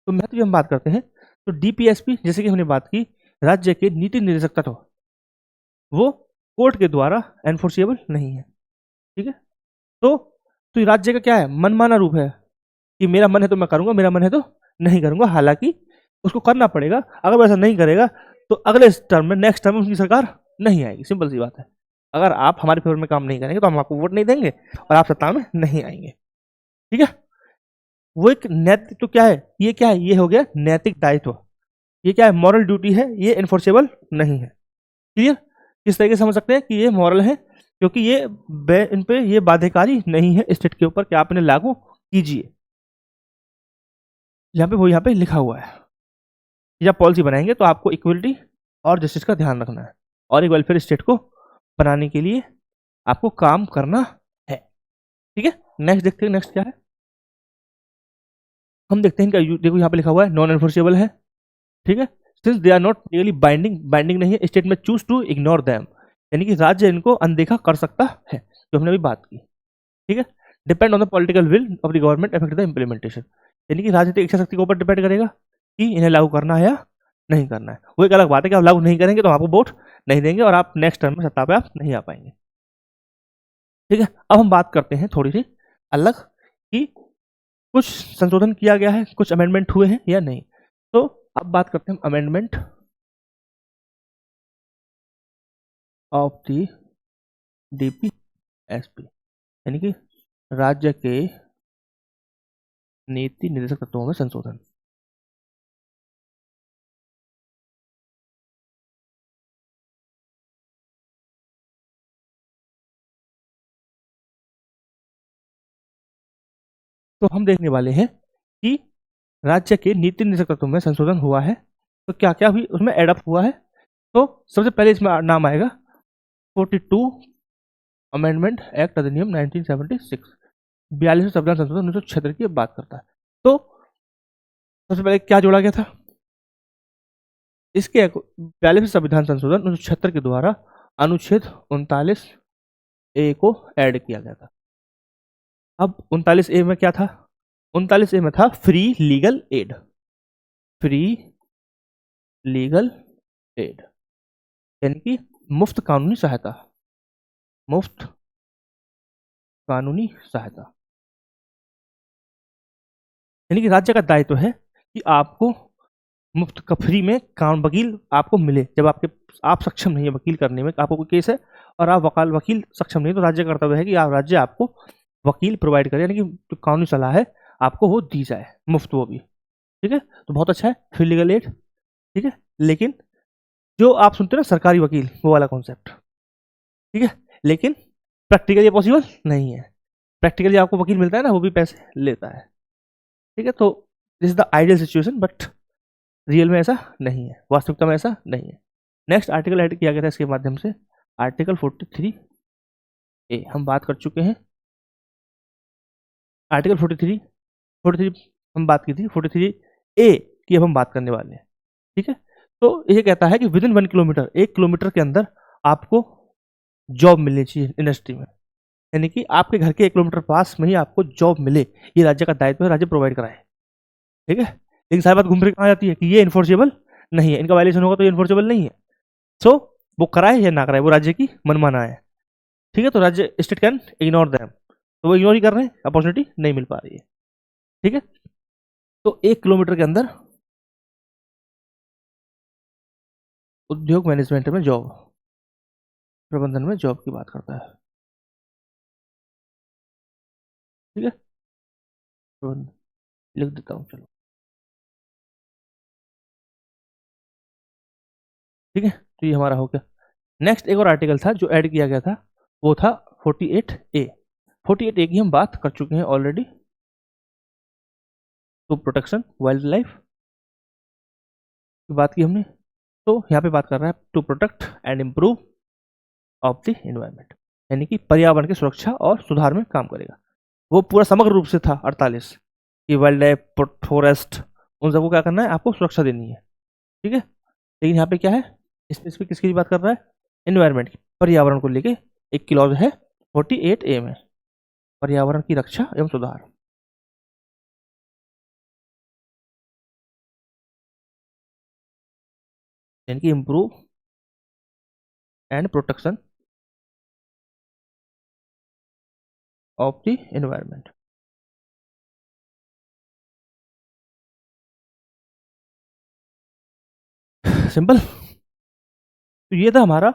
तो महत्व की हम बात करते हैं तो डीपीएसपी जैसे कि हमने बात की, राज्य के नीति निर्देशक तत्व वो कोर्ट के द्वारा एनफोर्सेबल नहीं है। ठीक है, तो ये राज्य का क्या है, मनमाना रूप है कि मेरा मन है तो मैं करूंगा, मेरा मन है तो नहीं करूंगा। हालांकि उसको करना पड़ेगा, अगर वो ऐसा नहीं करेगा तो अगले टर्म में, नेक्स्ट टर्म में उसकी सरकार नहीं आएगी। सिंपल सी बात है, अगर आप हमारे फेवर में काम नहीं करेंगे तो हम आपको वोट नहीं देंगे और आप सत्ता में नहीं आएंगे। ठीक है, वो एक नैतिक, तो क्या है ये, क्या है ये, हो गया नैतिक दायित्व। ये क्या है, मॉरल ड्यूटी है, ये इन्फोर्सेबल नहीं है। क्लियर, किस तरीके से समझ सकते हैं कि ये मॉरल है, क्योंकि ये इन पे ये बाध्यकारी नहीं है स्टेट के ऊपर कि आप इन्हें लागू कीजिए। यहाँ पे लिखा हुआ है, जब पॉलिसी बनाएंगे तो आपको इक्वलिटी और जस्टिस का ध्यान रखना है और एक वेलफेयर स्टेट को बनाने के लिए आपको काम करना है। ठीक है, नेक्स्ट देखते हैं, नेक्स्ट क्या है, हम देखते हैं इनका, देखो यहाँ पे लिखा हुआ है नॉन एनफोर्सेबल है। ठीक है, since they are not really binding, binding नहीं है, स्टेट में चूज टू इग्नोर देम, यानी कि राज्य इनको अनदेखा कर सकता है, जो हमने अभी बात की। ठीक है, depend on the political will of the government affect the implementation, यानी कि राजनीतिक इच्छा शक्ति के ऊपर डिपेंड करेगा कि इन्हें लागू करना है या नहीं करना है। वो एक अलग बात है कि आप लागू नहीं करेंगे तो आपको वोट नहीं देंगे और आप नेक्स्ट टर्म में सत्ता पे आप नहीं आ पाएंगे। ठीक है, अब हम बात करते हैं थोड़ी सी अलग कि कुछ संशोधन किया गया है, कुछ अमेंडमेंट हुए हैं या नहीं। तो अब बात करते हैं अमेंडमेंट ऑफ द डीपीएसपी, यानी कि राज्य के नीति निर्देशक तत्वों में संशोधन। तो हम देखने वाले हैं कि राज्य के नीति निर्देशक तत्वों में संशोधन हुआ है तो क्या क्या भी उसमें एडअप हुआ है। तो सबसे पहले इसमें नाम आएगा 42 अमेंडमेंट एक्ट अधिनियम 1976, 42 संविधान संशोधन 1976 की बात करता है। तो सबसे पहले क्या जोड़ा गया था, इसके 42 संविधान संशोधन 1976 के द्वारा अनुच्छेद 39A को ऐड किया गया था। अब 39A में क्या था, 39A में था free legal aid, free legal aid यानी कि मुफ्त कानूनी सहायता, मुफ्त कानूनी सहायता, यानी कि राज्य का दायित्व है कि आपको मुफ्त का फ्री में कानून वकील आपको मिले। जब आप सक्षम नहीं है वकील करने में, आपको कोई केस है और आप वकील सक्षम नहीं, तो राज्य का कर्तव्य है कि राज्य आपको वकील प्रोवाइड करे, यानी कि जो कानूनी सलाह है आपको वो दी जाए मुफ्त, वो भी। ठीक है, तो बहुत अच्छा है फ्री लीगल एड। ठीक है, लेकिन जो आप सुनते हैं ना सरकारी वकील, वो वाला कॉन्सेप्ट, ठीक है, लेकिन प्रैक्टिकली ये पॉसिबल नहीं है। प्रैक्टिकली आपको वकील मिलता है ना, वो भी पैसे लेता है। ठीक है, तो this is the ideal situation, but real में ऐसा नहीं है, वास्तविकता में ऐसा नहीं है। नेक्स्ट आर्टिकल ऐड किया गया था इसके माध्यम से, आर्टिकल 43A हम बात कर चुके हैं। आर्टिकल 43 हम बात की थी, 43A की अब हम बात करने वाले हैं। ठीक है, तो ये कहता है कि विद इन 1 किलोमीटर, 1 किलोमीटर के अंदर आपको जॉब मिलनी चाहिए इंडस्ट्री में, यानी कि आपके घर के 1 किलोमीटर पास में ही आपको जॉब मिले, ये राज्य का दायित्व है, राज्य प्रोवाइड कराए। ठीक है, लेकिन सारी बात घूम फिर कहाँ जाती है कि ये इन्फोर्सेबल नहीं है, इनका वायलेशन होगा तो ये इन्फोर्सेबल नहीं है। सो वो कराए या ना कराए, वो राज्य की मनमाना है। ठीक है, तो राज्य स्टेट कैन इग्नोर दैम, तो वो इग्नोर ही कर रहे हैं, अपॉर्चुनिटी नहीं मिल पा रही है। ठीक है, तो 1 किलोमीटर के अंदर उद्योग मैनेजमेंट में जॉब, प्रबंधन में जॉब की बात करता है। ठीक है, लिख देता हूँ, चलो। ठीक है, तो ये हमारा हो गया। नेक्स्ट एक और आर्टिकल था जो ऐड किया गया था, वो था 48A। 48A की हम बात कर चुके हैं already, to protection wild life की बात की हमने। तो यहाँ पे बात कर रहा है to protect and improve of the environment, यानी कि पर्यावरण की सुरक्षा और सुधार में काम करेगा। वो पूरा समग्र रूप से था 48 कि वाइल्ड लाइफ, फॉरेस्ट, उन सबको क्या करना है, आपको सुरक्षा देनी है। ठीक है, लेकिन यहाँ पे क्या है, स्पेसिफिक किसकी बात कर रहा है, एनवायरनमेंट की, पर्यावरण को लेके एक क्लॉज है 48A में, पर्यावरण की रक्षा एवं सुधार। यानी कि improve and protection of the environment. Simple. तो ये था हमारा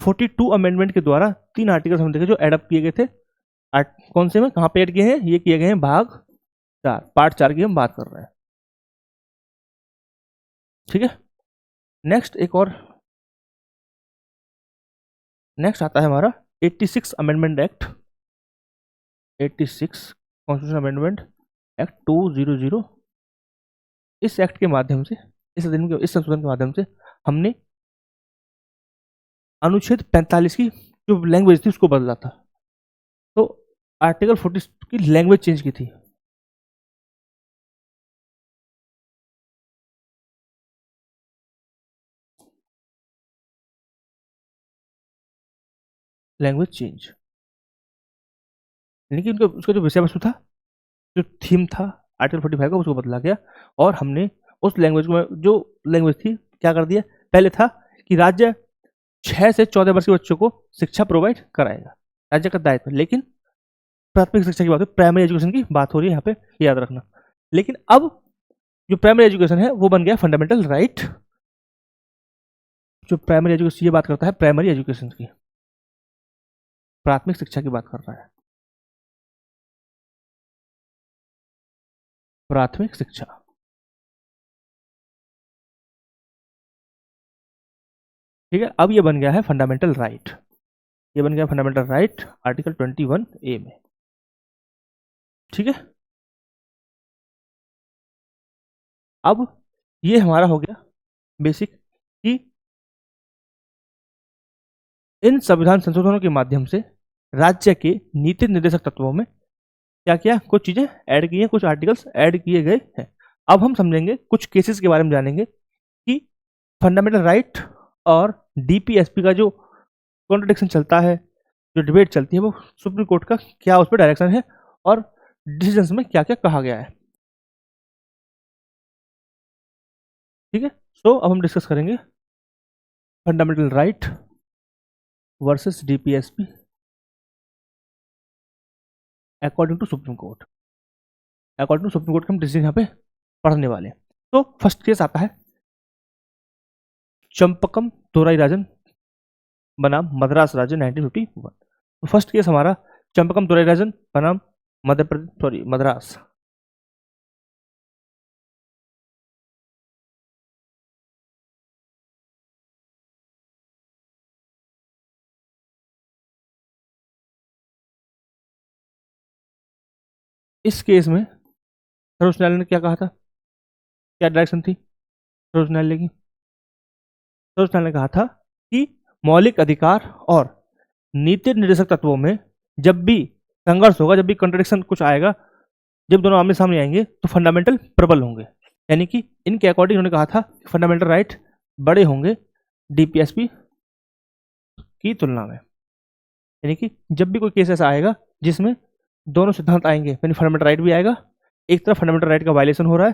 42 अमेंडमेंट के द्वारा 3 आर्टिकल्स हम देखे जो एडअप किए गए थे। कौन से में, कहाँ पे ऐड किए हैं, ये किए गए हैं भाग 4, पार्ट 4 की हम बात कर रहे हैं। ठीक है, नेक्स्ट एक और, नेक्स्ट आता है हमारा 86 amendment act, 86 constitution amendment act 200। इस एक्ट के माध्यम से, इस संशोधन के माध्यम से हमने अनुच्छेद 45 की जो लैंग्वेज थी उसको बदला था। तो आर्टिकल 40 की लैंग्वेज चेंज की थी। लैंग्वेज चेंज यानी कि उनका, उसका जो विषय वस्तु था, जो थीम था आर्टिकल 45 का, उसको बदला गया और हमने उस लैंग्वेज को, जो लैंग्वेज थी, क्या कर दिया, पहले था कि राज्य 6 से 14 वर्ष के बच्चों को शिक्षा प्रोवाइड कराएगा, राज्य का दायित्व। लेकिन प्राथमिक शिक्षा की बात हो, प्राइमरी एजुकेशन की बात हो रही है यहाँ पे, याद रखना। लेकिन अब जो प्राइमरी एजुकेशन है वो बन गया फंडामेंटल राइट। जो प्राइमरी एजुकेशन, ये बात करता है प्राइमरी एजुकेशन की, प्राथमिक शिक्षा की बात कर रहा है, प्राथमिक शिक्षा। ठीक है, अब ये बन गया है फंडामेंटल राइट, ये बन गया फंडामेंटल राइट आर्टिकल 21A में। ठीक है, अब ये हमारा हो गया बेसिक कि इन संविधान संशोधनों के माध्यम से राज्य के नीति निर्देशक तत्वों में क्या क्या कुछ चीजें ऐड की हैं, कुछ आर्टिकल्स ऐड किए गए हैं। अब हम समझेंगे, कुछ केसेस के बारे में जानेंगे कि फंडामेंटल राइट और डीपीएसपी का जो कॉन्ट्रडिक्शन चलता है, जो डिबेट चलती है, वो सुप्रीम कोर्ट का क्या उस पर डायरेक्शन है और डिसीजंस में क्या क्या कहा गया है। ठीक है, सो अब हम डिस्कस करेंगे fundamental right versus DPSP according to supreme court. According to supreme court के हम डिसीजन यहाँ पे पढ़ने वाले हैं। तो फर्स्ट केस आता है चंपकम दोराईराजन बनाम मद्रास राज्य 1951। तो फर्स्ट केस हमारा चंपकम दोराईराजन बनाम मध्य प्रदेश, सॉरी मद्रास। इस केस में सर्वोच्च न्यायालय ने क्या कहा था, क्या डायरेक्शन थी सर्वोच्च न्यायालय की, सर्वोच्च न्यायालय ने कहा था कि मौलिक अधिकार और नीति निर्देशक तत्वों में जब भी संघर्ष होगा, जब भी कंट्रडिक्शन कुछ आएगा, जब दोनों आमने सामने आएंगे तो फंडामेंटल प्रबल होंगे। यानी कि इनके अकॉर्डिंग उन्होंने कहा था कि फंडामेंटल राइट बड़े होंगे डीपीएसपी की तुलना में। यानी कि जब भी कोई केस ऐसा आएगा जिसमें दोनों सिद्धांत आएंगे, यानी फंडामेंटल राइट भी आएगा, एक तरफ फंडामेंटल राइट का वायलेशन हो रहा है,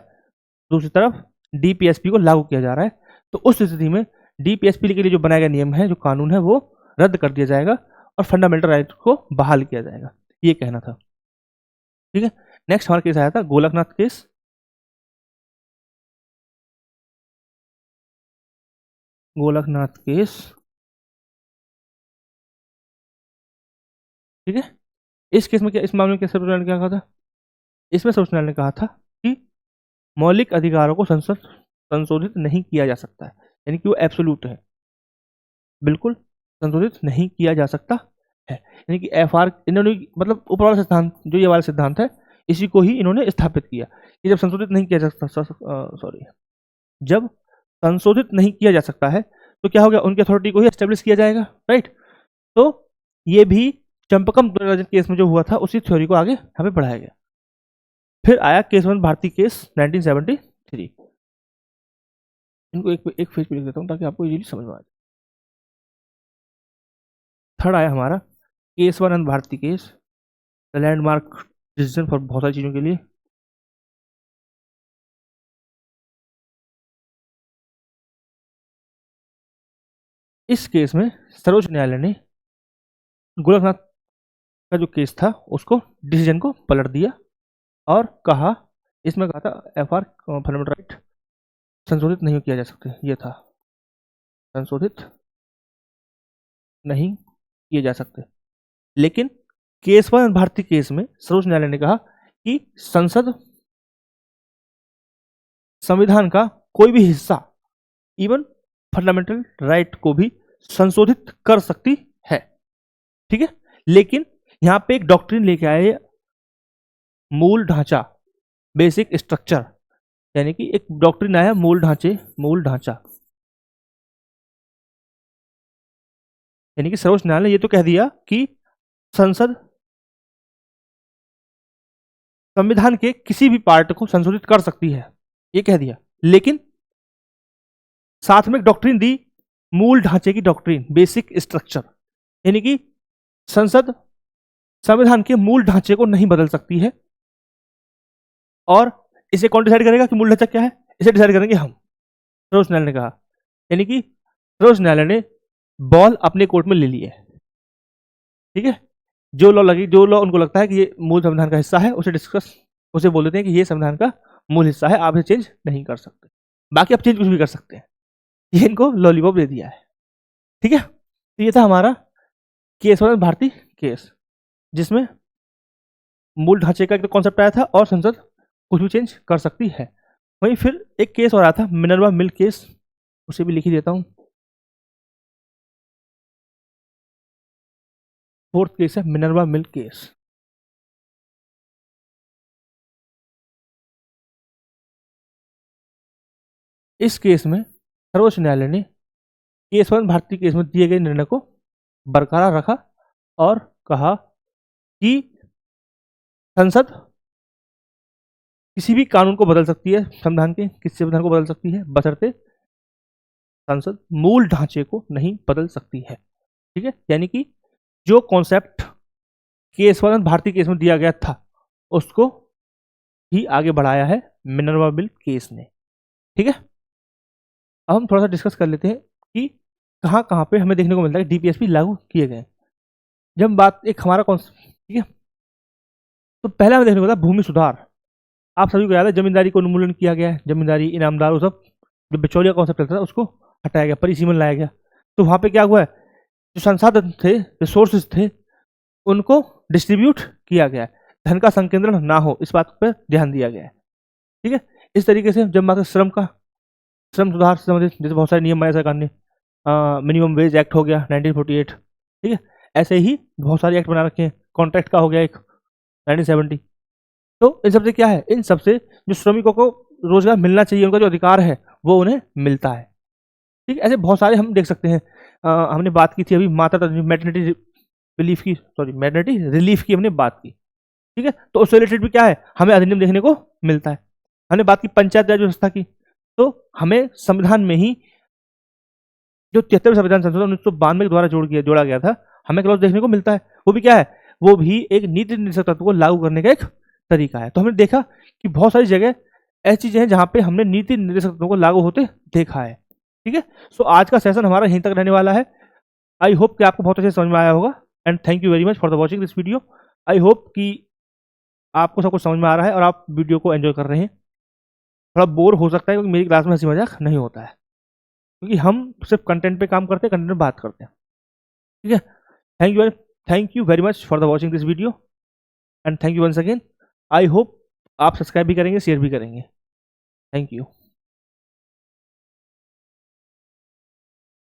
दूसरी तरफ डीपीएसपी को लागू किया जा रहा है, तो उस स्थिति में डीपीएसपी के लिए जो बनाया गया नियम है, जो कानून है, वो रद्द कर दिया जाएगा और फंडामेंटल राइट को बहाल किया जाएगा, ये कहना था। ठीक है, नेक्स्ट हमारा केस आया था गोलकनाथ केस। गोलकनाथ केस, ठीक है, इस केस में क्या, इस मामले में क्या सर्वोच्च न्यायालय ने क्या कहा था, इसमें सर्वोच्च न्यायालय ने कहा था कि मौलिक अधिकारों को संशोधित नहीं किया जा सकता है, यानी कि वो एब्सोल्यूट है, बिल्कुल संशोधित नहीं किया जा सकता है। यानी कि एफआर इन्होंने, मतलब ऊपर वाला सिद्धांत, जो ये वाला सिद्धांत है, इसी को ही इन्होंने स्थापित किया कि जब संशोधित नहीं किया जा सकता, सॉरी, जब संशोधित नहीं किया जा सकता है तो क्या हो गया, उनकी अथॉरिटी को ही एस्टेब्लिश किया जाएगा, राइट। तो ये भी चंपकम केस में जो हुआ था उसी थ्योरी को आगे यहाँ पे बढ़ाया गया। फिर आया केशवन भारती केस 1973। इनको एक फेज पे लिख देता हूँ ताकि आपको इजीली समझ में आ जाए। थर्ड आया हमारा Keshavananda Bharati case, the landmark decision for बहुत सारी चीज़ों के लिए। इस केस में सर्वोच्च न्यायालय ने गोरखनाथ का जो केस था उसको डिसीजन को पलट दिया और कहा, इसमें कहा था एफआर फंडामेंटल राइट संशोधित नहीं किया जा सकते, ये था संशोधित नहीं किए जा सकते। लेकिन केशवानंद भारती केस में सर्वोच्च न्यायालय ने कहा कि संसद संविधान का कोई भी हिस्सा, इवन फंडामेंटल राइट को भी संशोधित कर सकती है। ठीक है, लेकिन यहां पे एक डॉक्ट्रिन लेके आए, मूल ढांचा, बेसिक स्ट्रक्चर, यानी कि एक डॉक्ट्रिन आया मूल ढांचा, यानी कि सर्वोच्च न्यायालय ने ये तो कह दिया कि संसद संविधान के किसी भी पार्ट को संशोधित कर सकती है, ये कह दिया। लेकिन साथ में एक डॉक्ट्रिन दी, मूल ढांचे की डॉक्ट्रिन, बेसिक स्ट्रक्चर, यानी कि संसद संविधान के मूल ढांचे को नहीं बदल सकती है। और इसे कौन डिसाइड करेगा कि मूल ढांचा क्या है? इसे डिसाइड करेंगे हम, सर्वोच्च न्यायालय ने कहा। यानी कि सर्वोच्च न्यायालय ने बॉल अपने कोर्ट में ले ली है। ठीक है, जो लॉ उनको लगता है कि ये मूल संविधान का हिस्सा है, उसे बोल देते हैं कि ये संविधान का मूल हिस्सा है, आप इसे चेंज नहीं कर सकते। बाकी आप चेंज कुछ भी कर सकते हैं, ये इनको लॉलीपॉप दे दिया है। ठीक है, तो ये था हमारा केशवानंद भारती केस, जिसमें मूल ढांचे का एक कॉन्सेप्ट आया था और संसद कुछ भी चेंज कर सकती है। वहीं फिर एक केस और आया था मिनर्वा मिल केस, उसे भी लिख ही देता हूं। फोर्थ केस है मिनर्वा मिल केस। इस केस में सर्वोच्च न्यायालय ने केशवानंद भारती केस में दिए गए निर्णय को बरकरार रखा और कहा कि संसद किसी भी कानून को बदल सकती है, संविधान के किसी संविधान को बदल सकती है, बशर्ते संसद मूल ढांचे को नहीं बदल सकती है। ठीक है, यानी कि जो कॉन्सेप्ट केशवानंद भारती केस में दिया गया था उसको ही आगे बढ़ाया है मिनर्वा मिल केस ने। ठीक है, अब हम थोड़ा सा डिस्कस कर लेते हैं कि कहाँ कहाँ पे हमें देखने को मिलता है डीपीएसपी लागू किए गए। जब बात एक हमारा कॉन्सेप्ट, ठीक है, तो पहला हमें देखने को मिलता है भूमि सुधार। आप सभी को याद है जमींदारी को उन्मूलन किया गया है, जमींदारी, इनामदार, वो सब जो बिचौलिया कॉन्सेप्ट चलता था उसको हटाया गया, परिसीमन लाया गया। तो वहां पे क्या हुआ है, जो संसाधन थे, रिसोर्सेज थे, उनको डिस्ट्रीब्यूट किया गया है, धन का संकेंद्रण ना हो, इस बात पर ध्यान दिया गया है। ठीक है, इस तरीके से जब बात श्रम सुधार से संबंधित जैसे बहुत सारे नियम बनाए सरकार ने, मिनिमम वेज एक्ट हो गया 1948। ठीक है, ऐसे ही बहुत सारे एक्ट बना रखे हैं, कॉन्ट्रैक्ट का हो गया एक 1970। तो इन सबसे क्या है, इन सबसे जो श्रमिकों को रोजगार मिलना चाहिए, उनका जो अधिकार है वो उन्हें मिलता है। ठीक है, ऐसे बहुत सारे हम देख सकते हैं। हमने बात की थी अभी मैटरनिटी रिलीफ की हमने बात की। ठीक है, तो उससे रिलेटेड भी क्या है, हमें अधिनियम देखने को मिलता है। हमने बात की पंचायत राज व्यवस्था की, तो हमें संविधान में ही जो 73 संविधान संशोधन 1992 के द्वारा जोड़ा गया था, हमें क्लॉज देखने को मिलता है। वो भी क्या है, वो भी एक नीति निर्देशक तत्व को लागू करने का एक तरीका है। तो हमने देखा कि बहुत सारी जगह ऐसी चीजें हैं जहां पे हमने नीति निर्देशक तत्वों को लागू होते देखा है। ठीक है, सो आज का सेशन हमारा यहीं तक रहने वाला है। आई होप कि आपको बहुत अच्छे समझ में आया होगा, and thank you very much for the watching this video. I hope कि आपको सब कुछ समझ में आ रहा है और आप वीडियो को एंजॉय कर रहे हैं। थोड़ा बोर हो सकता है क्योंकि मेरी क्लास में हंसी मजाक नहीं होता है, क्योंकि हम सिर्फ कंटेंट पे काम करते हैं, कंटेंट पे बात करते हैं। ठीक है, thank you very much for the watching this video, and thank you once again. I hope आप सब्सक्राइब भी करेंगे, शेयर भी करेंगे। Thank you.